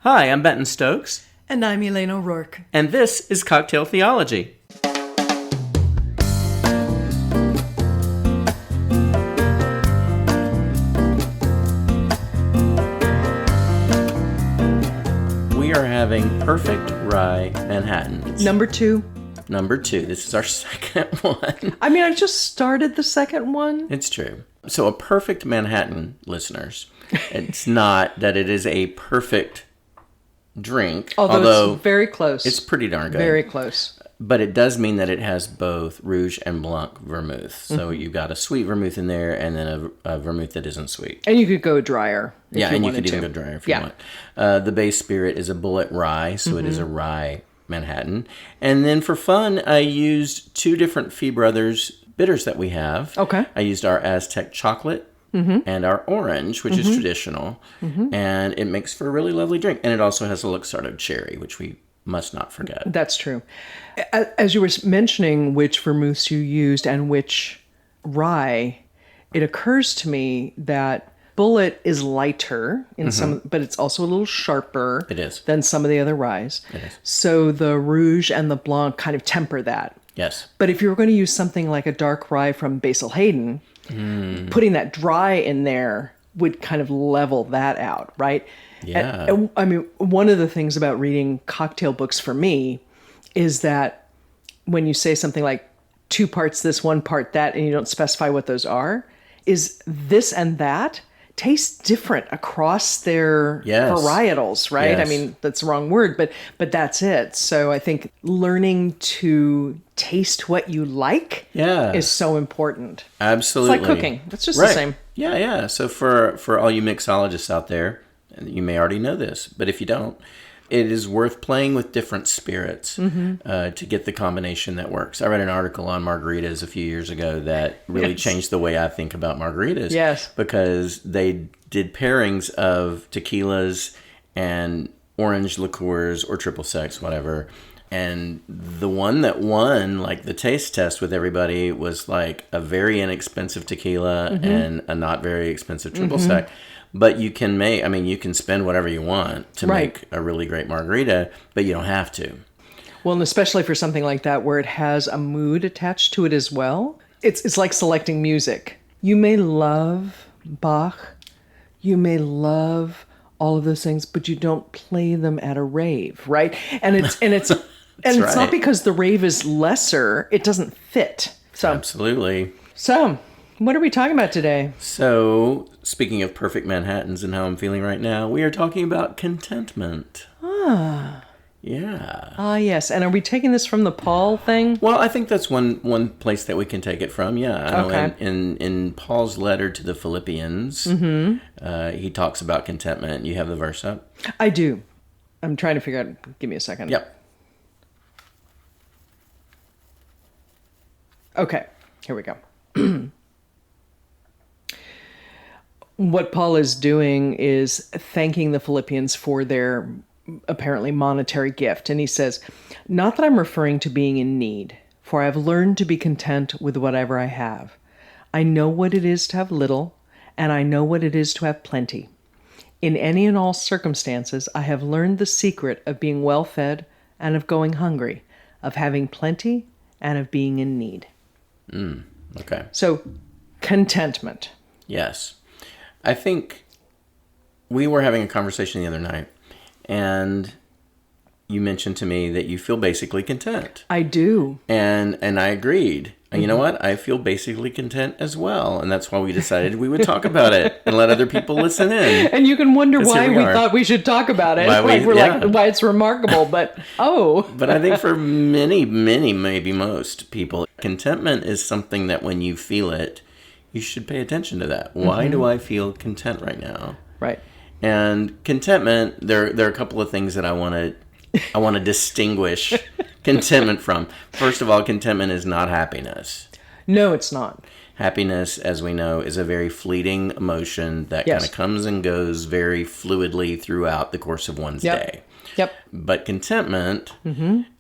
Hi, I'm Benton Stokes. And I'm Elane O'Rourke. And this is Cocktail Theology. We are having Perfect Rye Manhattans. Number two. This is our second one. I mean, I just started the second one. It's true. So a perfect Manhattan, listeners, it's not that it is a perfect drink, although it's very close. It's pretty darn good. Very close. But it does mean that it has both Rouge and Blanc vermouth. So you've got a sweet vermouth in there and then a vermouth that isn't sweet. And you could go drier if you wanted could even to. go drier if you want. The base spirit is a bullet rye, so it is a rye Manhattan. And then for fun, I used two different Fee Brothers bitters that we have. Okay. I used our Aztec chocolate and our orange, which is traditional. And it makes for a really lovely drink. And it also has a Luxardo cherry, which we must not forget. That's true. As you were mentioning which vermouths you used and which rye, it occurs to me that Bullet is lighter in some, but it's also a little sharper than some of the other ryes. It is. So the Rouge and the Blanc kind of temper that. Yes. But if you were going to use something like a dark rye from Basil Hayden, putting that dry in there would kind of level that out, right? Yeah. And, I mean, one of the things about reading cocktail books for me is that when you say something like 2 parts this, 1 part that, and you don't specify what those are, is this and that taste different across their varietals, right? Yes. I mean, that's the wrong word, but that's it. So I think learning to taste what you like is so important. Absolutely. It's like cooking. It's just the same. Yeah. So for all you mixologists out there, and you may already know this, but if you don't, it is worth playing with different spirits to get the combination that works. I read an article on margaritas a few years ago that really changed the way I think about margaritas. Yes. Because they did pairings of tequilas and orange liqueurs or triple sec, whatever. And the one that won, like the taste test with everybody, was like a very inexpensive tequila and a not very expensive triple sec. But you can you can spend whatever you want to make a really great margarita, but you don't have to. Well, and especially for something like that where it has a mood attached to it as well. It's like selecting music. You may love Bach, you may love all of those things, but you don't play them at a rave, right? And it's it's not because the rave is lesser, it doesn't fit. So Absolutely. So, what are we talking about today? So, speaking of perfect Manhattans and how I'm feeling right now, we are talking about contentment. Yeah. Yes. And are we taking this from the Paul thing? Well, I think that's one place that we can take it from. Yeah. Okay. In Paul's letter to the Philippians, he talks about contentment. You have the verse up? I do. I'm trying to figure out. Give me a second. Yep. Okay. Here we go. What Paul is doing is thanking the Philippians for their apparently monetary gift. And he says, "Not that I'm referring to being in need, for I have learned to be content with whatever I have. I know what it is to have little, and I know what it is to have plenty. In any and all circumstances, I have learned the secret of being well fed and of going hungry, of having plenty and of being in need." Okay. So, contentment. Yes. I think we were having a conversation the other night, and you mentioned to me that you feel basically content. I do. And I agreed. And you know what? I feel basically content as well. And that's why we decided we would talk about it and let other people listen in. And you can wonder why we thought we should talk about it. Why it's remarkable, but But I think for many, maybe most people, contentment is something that when you feel it, you should pay attention to that. Why do I feel content right now? Right. And contentment, there are a couple of things that I want to distinguish contentment from. First of all, contentment is not happiness. No, it's not. Happiness, as we know, is a very fleeting emotion that kind of comes and goes very fluidly throughout the course of one's day. Yep. But contentment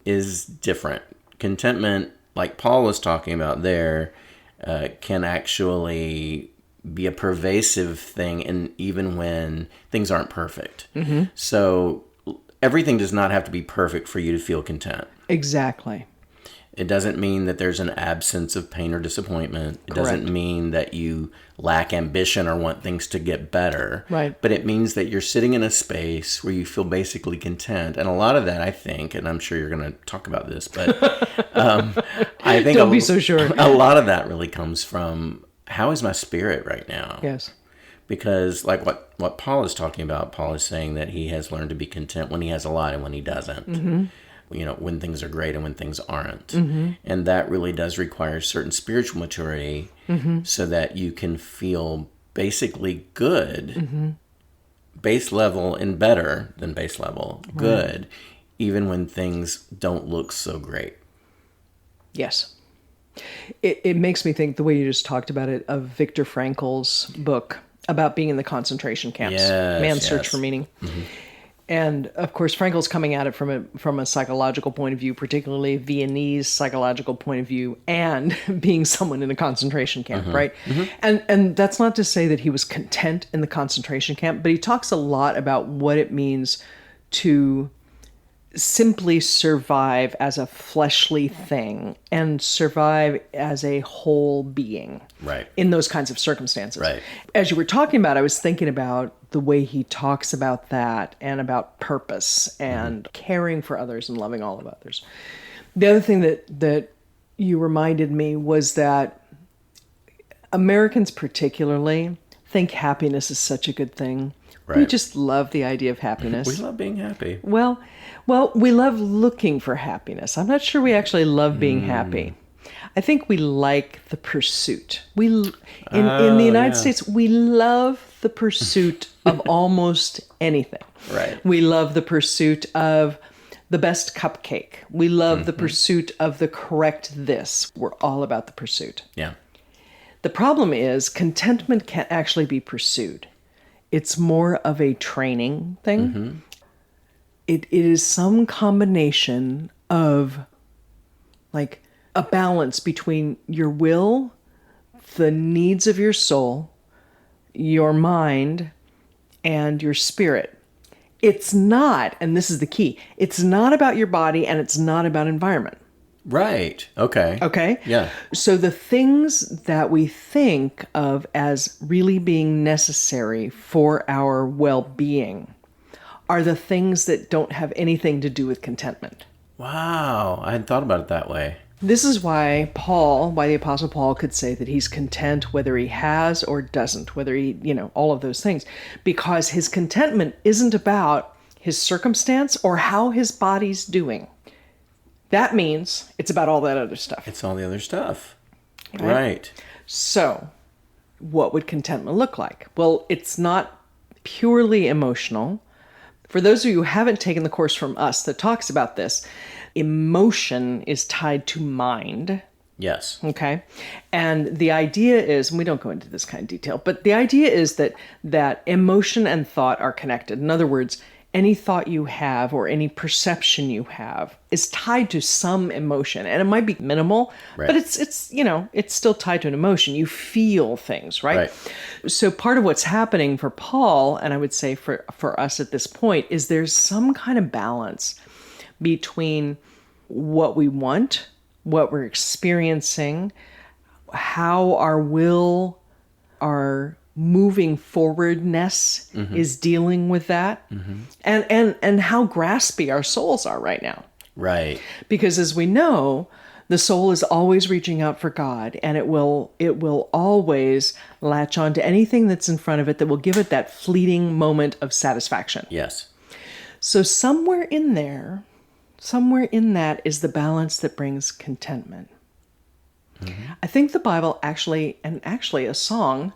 is different. Contentment, like Paul was talking about there, can actually be a pervasive thing, and even when things aren't perfect. So everything does not have to be perfect for you to feel content. Exactly. It doesn't mean that there's an absence of pain or disappointment. It doesn't mean that you lack ambition or want things to get better. Right. But it means that you're sitting in a space where you feel basically content. And a lot of that, I think, and I'm sure you're going to talk about this, but I think Don't be so sure. A lot of that really comes from, how is my spirit right now? Yes. Because like what Paul is talking about, Paul is saying that he has learned to be content when he has a lot and when he doesn't. Mm-hmm. When things are great and when things aren't. Mm-hmm. And that really does require certain spiritual maturity so that you can feel basically good, base level and better than base level, good, even when things don't look so great. Yes. It makes me think, the way you just talked about it, of Viktor Frankl's book about being in the concentration camps, Man's Search for Meaning. Mm-hmm. And of course, Frankl's coming at it from a psychological point of view, particularly Viennese psychological point of view, and being someone in a concentration camp, right? Mm-hmm. And that's not to say that he was content in the concentration camp, but he talks a lot about what it means to simply survive as a fleshly thing and survive as a whole being, right, in those kinds of circumstances. Right. As you were talking about, I was thinking about the way he talks about that and about purpose and caring for others and loving all of others. The other thing that you reminded me was that Americans particularly think happiness is such a good thing. Right. We just love the idea of happiness. We love being happy. Well, we love looking for happiness. I'm not sure we actually love being happy. I think we like the pursuit. In the United States, we love the pursuit of almost anything. Right. We love the pursuit of the best cupcake. We love the pursuit of the correct this. We're all about the pursuit. Yeah. The problem is contentment can't actually be pursued. It's more of a training thing. Mm-hmm. It is some combination of like a balance between your will, the needs of your soul, your mind, and your spirit. It's not, and this is the key, it's not about your body and it's not about environment. Right. Okay. Okay? Yeah. So the things that we think of as really being necessary for our well-being are the things that don't have anything to do with contentment. Wow. I hadn't thought about it that way. This is why the Apostle Paul could say that he's content whether he has or doesn't, whether he, all of those things, because his contentment isn't about his circumstance or how his body's doing. That means it's about all that other stuff. It's all the other stuff. Right. So, what would contentment look like? Well, it's not purely emotional. For those of you who haven't taken the course from us that talks about this, emotion is tied to mind. Yes. Okay. And the idea is, and we don't go into this kind of detail, but the idea is that emotion and thought are connected. In other words, any thought you have or any perception you have is tied to some emotion, and it might be minimal, but it's still tied to an emotion. You feel things, right? So part of what's happening for Paul, and I would say for us at this point, is there's some kind of balance between what we want, what we're experiencing, how our will, our moving forwardness is dealing with that, and how graspy our souls are right now. Right. Because as we know, the soul is always reaching out for God, and it will always latch on to anything that's in front of it that will give it that fleeting moment of satisfaction. Yes. So somewhere in that is the balance that brings contentment. Mm-hmm. I think the Bible actually a song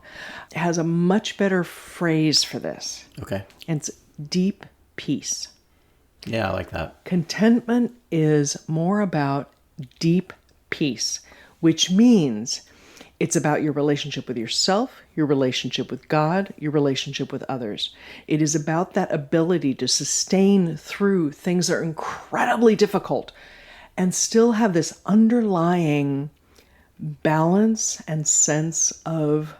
has a much better phrase for this. Okay. And it's deep peace. Yeah, I like that. Contentment is more about deep peace, which means it's about your relationship with yourself, your relationship with God, your relationship with others. It is about that ability to sustain through things that are incredibly difficult and still have this underlying balance and sense of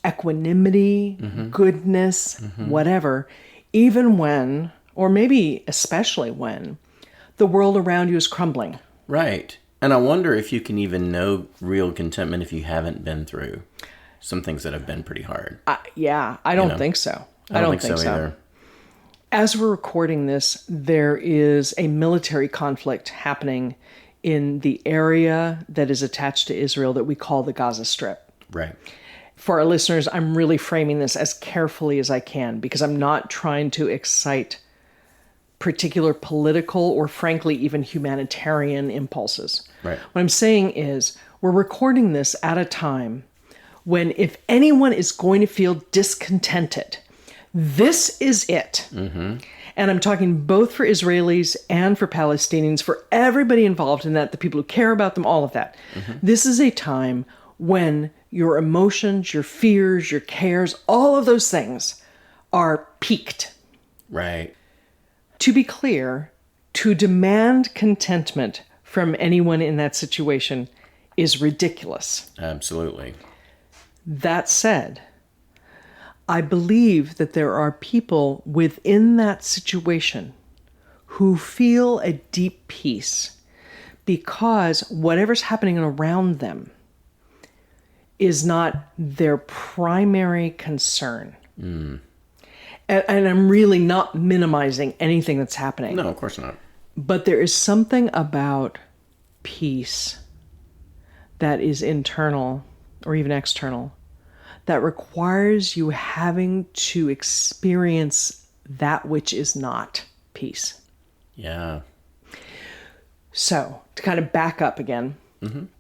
equanimity, goodness, whatever, even when or maybe especially when, the world around you is crumbling. Right. And I wonder if you can even know real contentment if you haven't been through some things that have been pretty hard. I don't think so. I don't think so either. As we're recording this, there is a military conflict happening in the area that is attached to Israel that we call the Gaza Strip. Right. For our listeners, I'm really framing this as carefully as I can because I'm not trying to excite particular political or frankly even humanitarian impulses. Right. What I'm saying is we're recording this at a time when if anyone is going to feel discontented, this is it. Mm-hmm. And I'm talking both for Israelis and for Palestinians, for everybody involved in that, the people who care about them, all of that. Mm-hmm. This is a time when your emotions, your fears, your cares, all of those things are peaked. Right. To be clear, to demand contentment from anyone in that situation is ridiculous. Absolutely. That said, I believe that there are people within that situation who feel a deep peace because whatever's happening around them is not their primary concern. Mm. And I'm really not minimizing anything that's happening. No, of course not. But there is something about peace that is internal or even external that requires you having to experience that which is not peace. Yeah. So, to kind of back up again,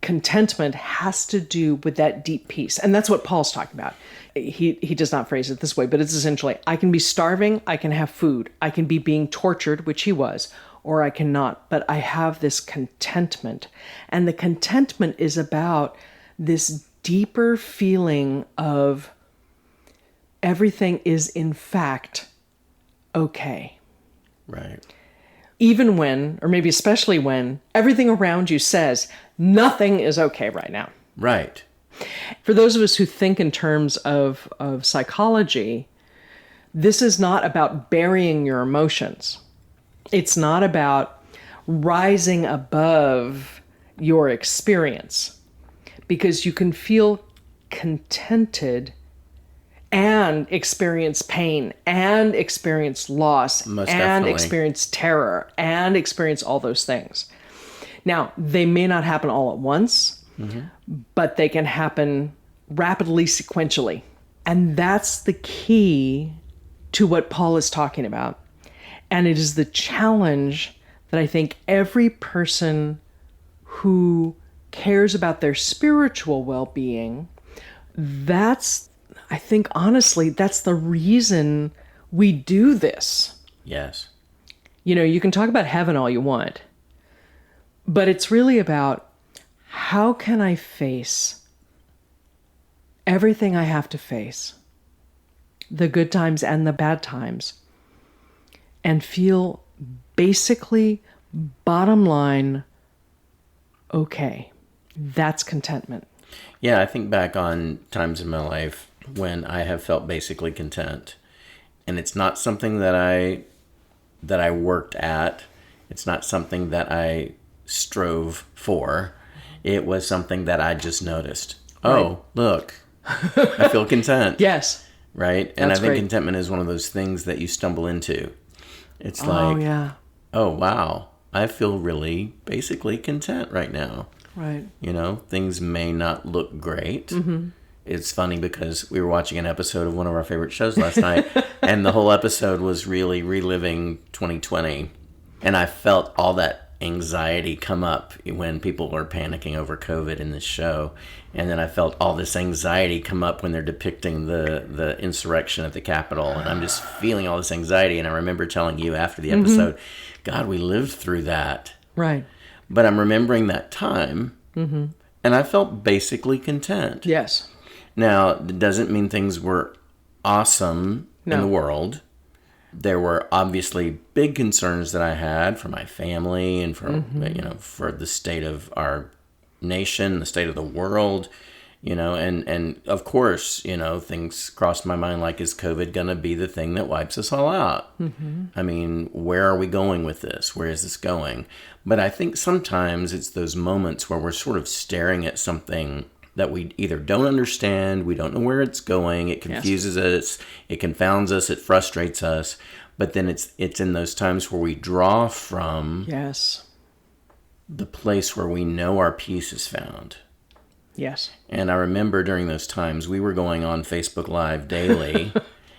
contentment has to do with that deep peace. And that's what Paul's talking about. He does not phrase it this way, but it's essentially, I can be starving, I can have food, I can be being tortured, which he was, or I cannot, but I have this contentment. And the contentment is about this deeper feeling of everything is in fact okay. Right. Even when, or maybe especially when, everything around you says nothing is okay right now. Right. For those of us who think in terms of psychology, this is not about burying your emotions. It's not about rising above your experience, because you can feel contented and experience pain and experience loss Most and definitely. experience terror and experience all those things. Now, they may not happen all at once, but they can happen rapidly, sequentially. And that's the key to what Paul is talking about. And it is the challenge that I think every person who cares about their spiritual well-being, I think honestly, that's the reason we do this. Yes. You know, you can talk about heaven all you want, but it's really about how can I face everything I have to face, the good times and the bad times, and feel basically, bottom line, okay. That's contentment. Yeah, I think back on times in my life when I have felt basically content. And it's not something that I worked at. It's not something that I strove for. It was something that I just noticed. Right. Oh, look, I feel content. Yes. Right? And That's I think great. contentment is one of those things that you stumble into. It's Yeah. oh, wow, I feel really basically content right now. Right. You know, things may not look great. Mm-hmm. It's funny because we were watching an episode of one of our favorite shows last night, and the whole episode was really reliving 2020. And I felt all that anxiety come up when people were panicking over COVID in this show. And then I felt all this anxiety come up when they're depicting the insurrection at the Capitol. And I'm just feeling all this anxiety. And I remember telling you after the episode, God, we lived through that. Right. But I'm remembering that time, and I felt basically content. Yes. Now, it doesn't mean things were awesome in the world. There were obviously big concerns that I had for my family and for for the state of our nation, the state of the world. and of course, things crossed my mind like, is COVID going to be the thing that wipes us all out? Mm-hmm. I mean, where are we going with this? Where is this going? But I think sometimes it's those moments where we're sort of staring at something that we either don't understand, we don't know where it's going, it confuses us, it confounds us, it frustrates us. But then it's in those times where we draw from the place where we know our peace is found. Yes. And I remember during those times, we were going on Facebook Live daily.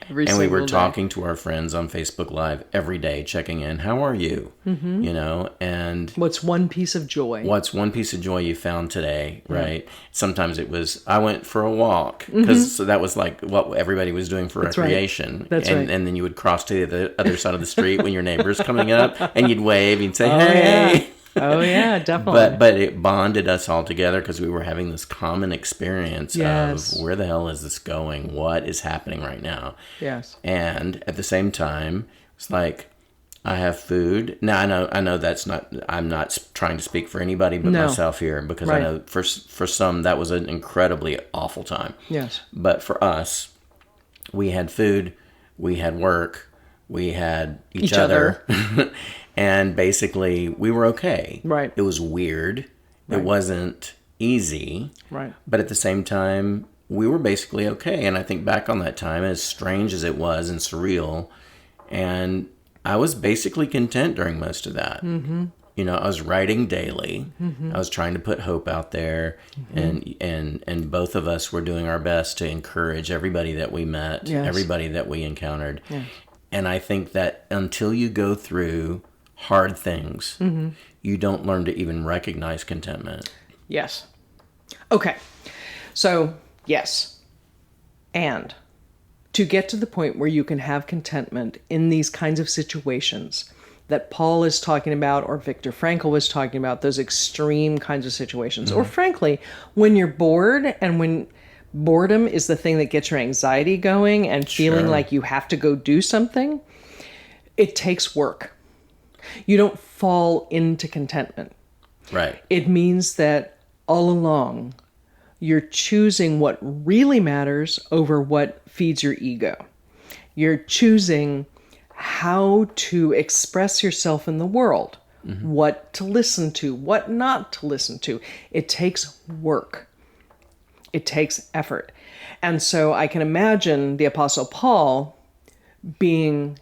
And we were talking to our friends on Facebook Live every day, checking in. How are you? Mm-hmm. And what's one piece of joy? What's one piece of joy you found today, right? Sometimes it was, I went for a walk, because so that was like what everybody was doing for recreation. Right. That's right. And then you would cross to the other side of the street when your neighbor's coming up, and you'd wave, you'd say, hey. Yeah. Oh, yeah, definitely. But it bonded us all together because we were having this common experience of, where the hell is this going? What is happening right now? Yes. And at the same time, it's like, I have food. Now, I know that's not, I'm not trying to speak for anybody but myself here, because I know for some that was an incredibly awful time. Yes. But for us, we had food, we had work, we had each other. And basically, we were okay. Right. It was weird. Right. It wasn't easy. Right. But at the same time, we were basically okay. And I think back on that time, as strange as it was and surreal, and I was basically content during most of that. Mm-hmm. I was writing daily. Mm-hmm. I was trying to put hope out there. Mm-hmm. And both of us were doing our best to encourage everybody that we met, everybody that we encountered. Yes. And I think that until you go through hard things, you don't learn to even recognize contentment. Yes. Okay. So, yes. And to get to the point where you can have contentment in these kinds of situations that Paul is talking about, or Viktor Frankl was talking about, those extreme kinds of situations, or frankly, when you're bored and when boredom is the thing that gets your anxiety going and feeling like you have to go do something, it takes work. You don't fall into contentment. Right. It means that all along, you're choosing what really matters over what feeds your ego. You're choosing how to express yourself in the world, what to listen to, what not to listen to. It takes work. It takes effort. And so I can imagine the Apostle Paul being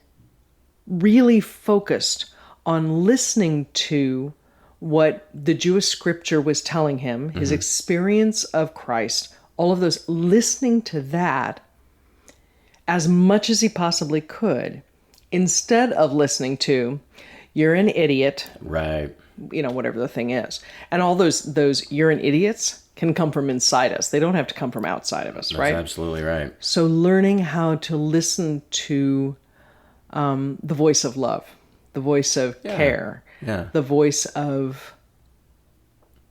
really focused on listening to what the Jewish scripture was telling him, his experience of Christ, all of those, listening to that as much as he possibly could, instead of listening to, you're an idiot. Right. Whatever the thing is. And all those you're an idiots can come from inside us. They don't have to come from outside of us, right? That's absolutely right. So learning how to listen to the voice of love, the voice of care, the voice of,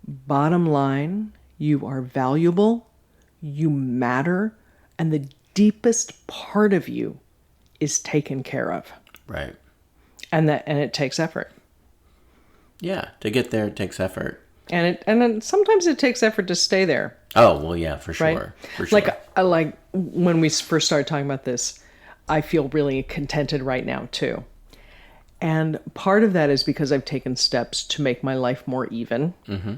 bottom line, you are valuable, you matter, and the deepest part of you is taken care of. Right. And it takes effort. Yeah, to get there, it takes effort. And sometimes it takes effort to stay there. Oh, well, yeah, for sure. Right? For sure. Like when we first started talking about this, I feel really contented right now too. And part of that is because I've taken steps to make my life more even. Mm-hmm.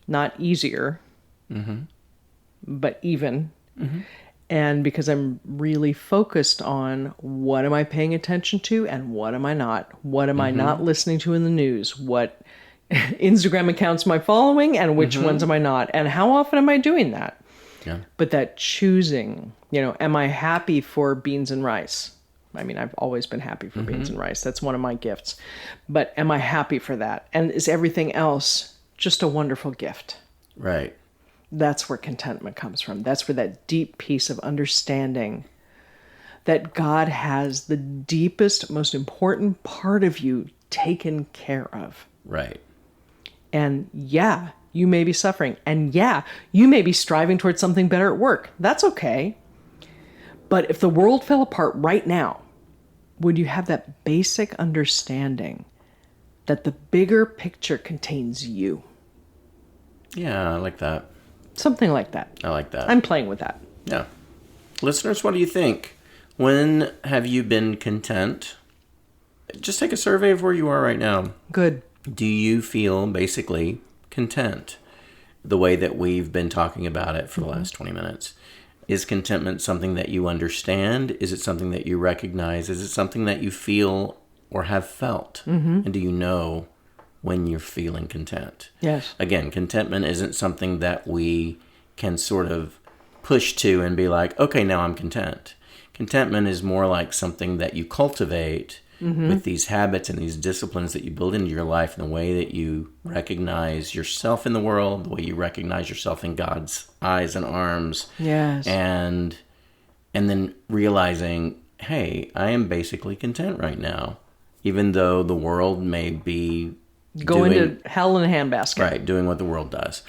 Not easier, but even. Mm-hmm. And because I'm really focused on what am I paying attention to and what am I not? What am I not listening to in the news? What Instagram accounts am I following and which ones am I not? And how often am I doing that? Yeah. But that choosing, am I happy for beans and rice? I mean, I've always been happy for beans and rice. That's one of my gifts. But am I happy for that? And is everything else just a wonderful gift? Right. That's where contentment comes from. That's where that deep piece of understanding that God has the deepest, most important part of you taken care of. Right. And you may be suffering. And you may be striving towards something better at work. That's okay. But if the world fell apart right now, would you have that basic understanding that the bigger picture contains you? Yeah, I like that. Something like that. I like that. I'm playing with that. Yeah. Listeners, what do you think? When have you been content? Just take a survey of where you are right now. Good. Do you feel basically content? The way that we've been talking about it for the last 20 minutes. Is contentment something that you understand? Is it something that you recognize? Is it something that you feel or have felt? And do you know when you're feeling content? Yes. Again, contentment isn't something that we can sort of push to and be like, okay, now I'm content. Contentment is more like something that you cultivate with these habits and these disciplines that you build into your life, and the way that you recognize yourself in the world, the way you recognize yourself in God's eyes and arms. Yes. And then realizing, hey, I am basically content right now, even though the world may be Going to hell in a handbasket. Right, doing what the world does.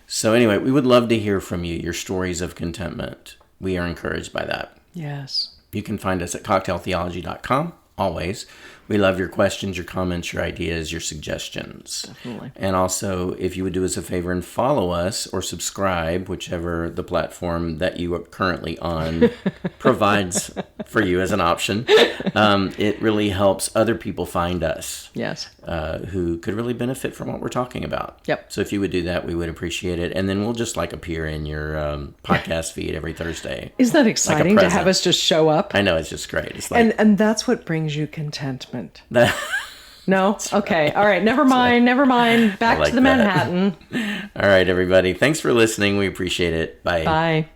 So anyway, we would love to hear from you, your stories of contentment. We are encouraged by that. Yes. You can find us at cocktailtheology.com, always. We love your questions, your comments, your ideas, your suggestions. Definitely. And also, if you would do us a favor and follow us or subscribe, whichever the platform that you are currently on provides for you as an option, it really helps other people find us. Yes. Who could really benefit from what we're talking about. Yep. So if you would do that, we would appreciate it. And then we'll just appear in your podcast feed every Thursday. Isn't that exciting to have us just show up? I know, it's just great. It's like, and that's what brings you contentment. No? Okay. Right. All right. Never mind. Back to the Manhattan. All right, everybody. Thanks for listening. We appreciate it. Bye. Bye.